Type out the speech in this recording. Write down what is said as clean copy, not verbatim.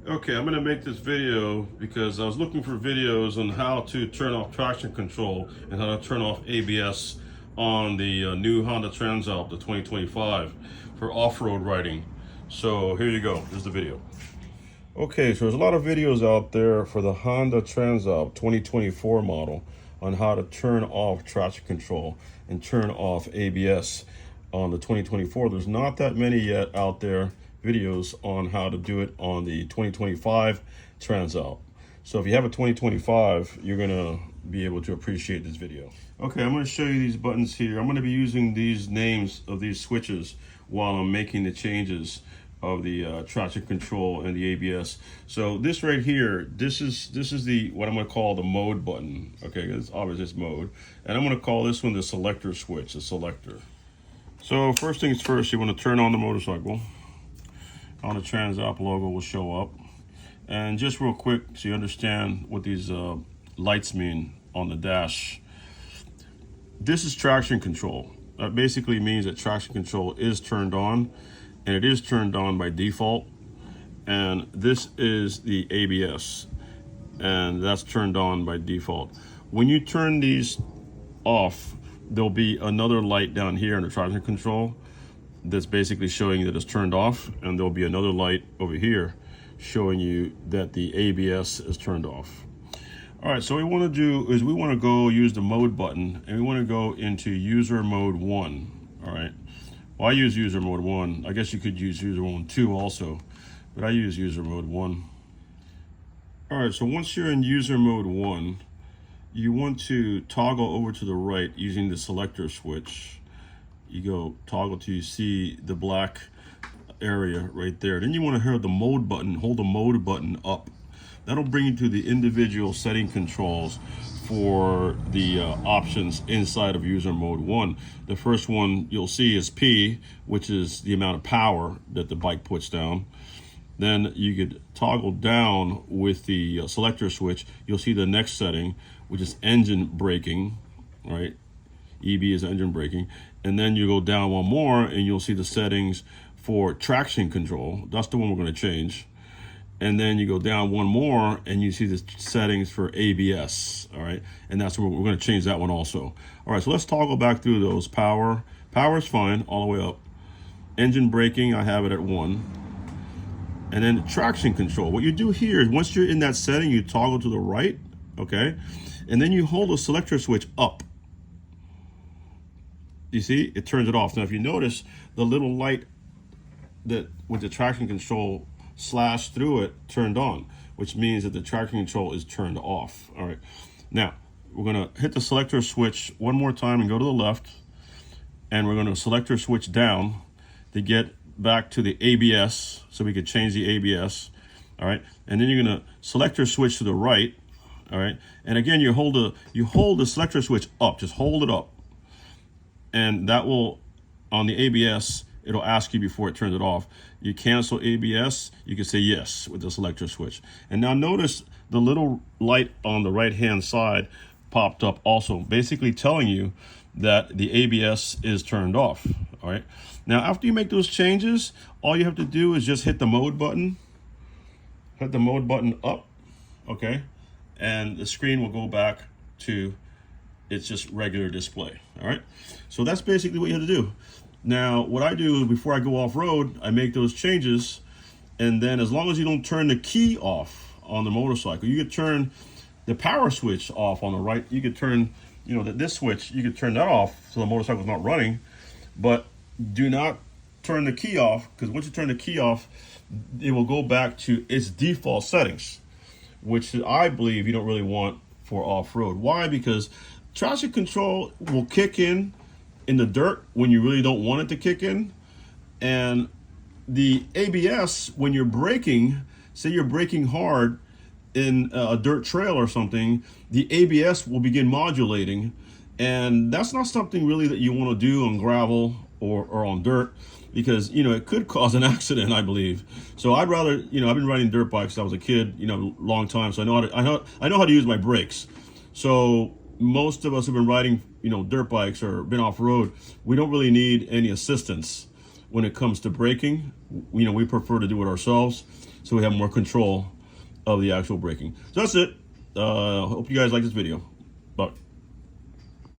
Okay, I'm going to make this video because I was looking for videos on how to turn off traction control and how to turn off ABS on the new Honda Transalp, the 2025, for off-road riding. So here you go, here's the video. Okay, so there's a lot of videos out there for the Honda Transalp 2024 model on how to turn off traction control and turn off ABS on the 2024. There's not that many yet out there videos on how to do it on the 2025 Transalp. So if you have a 2025, you're gonna be able to appreciate this video. Okay, I'm gonna show you these buttons here. I'm gonna be using these names of these switches while I'm making the changes of the traction control and the ABS. So this right here, this is the what I'm going to call the mode button. Okay, it's obviously it's mode, and I'm going to call this one the selector switch, the selector. So first things first, you want to turn on the motorcycle. On the Transalp logo will show up, and just real quick, so you understand what these lights mean on the dash. This is traction control. That basically means that traction control is turned on. And it is turned on by default, and this is the ABS, and that's turned on by default. When you turn these off, there'll be another light down here in the traction control that's basically showing you that it's turned off, and there'll be another light over here showing you that the ABS is turned off. All right, so what we want to do is we want to go use the mode button, and we want to go into user mode 1. All right. Well, I use user mode 1. I guess you could use user mode 2 also, but I use user mode 1. All right, so once you're in user mode 1, you want to toggle over to the right using the selector switch. You go toggle till you see the black area right there. Then you want to hold the mode button, hold the mode button up. That'll bring you to the individual setting controls for the options inside of user mode 1. The first one you'll see is P, which is the amount of power that the bike puts down. Then you could toggle down with the selector switch. You'll see the next setting, which is engine braking, right? EB is engine braking. And then you go down one more and you'll see the settings for traction control. That's the one we're going to change. And then you go down one more and you see the settings for ABS, all right? And that's where we're gonna change that one also. All right, so let's toggle back through those. Power is fine, all the way up. Engine braking, I have it at 1. And then traction control. What you do here is once you're in that setting, you toggle to the right, okay? And then you hold the selector switch up. You see, it turns it off. Now, if you notice, the little light that with the traction control slash through it turned on, which means that the traction control is turned off. All right, now we're going to hit the selector switch one more time and go to the left, and we're going to selector switch down to get back to the ABS so we could change the ABS. All right, and then you're going to selector switch to the right. All right, and again you hold the selector switch up, just hold it up, and that will, on the ABS, it'll ask you before it turns it off. You cancel ABS, you can say yes with the selector switch. And now notice the little light on the right-hand side popped up also, basically telling you that the ABS is turned off, all right? Now, after you make those changes, all you have to do is just hit the mode button, hit the mode button up, okay? And the screen will go back to its just regular display, all right? So that's basically what you have to do. Now, what I do before I go off-road, I make those changes, and then as long as you don't turn the key off on the motorcycle, you could turn the power switch off on the right. You could turn, this switch, you could turn that off so the motorcycle's not running, but do not turn the key off, because once you turn the key off, it will go back to its default settings, which I believe you don't really want for off-road. Why? Because traction control will kick in the dirt when you really don't want it to kick in, and the ABS, when you're braking, say you're braking hard in a dirt trail or something, the ABS will begin modulating, and that's not something really that you want to do on gravel or on dirt, because it could cause an accident, I believe. So I'd rather, I've been riding dirt bikes since I was a kid, long time, so I know how to use my brakes. So most of us have been riding, dirt bikes or been off-road. We don't really need any assistance when it comes to braking. You know, we prefer to do it ourselves, so we have more control of the actual braking. So that's it. Hope you guys like this video. Bye.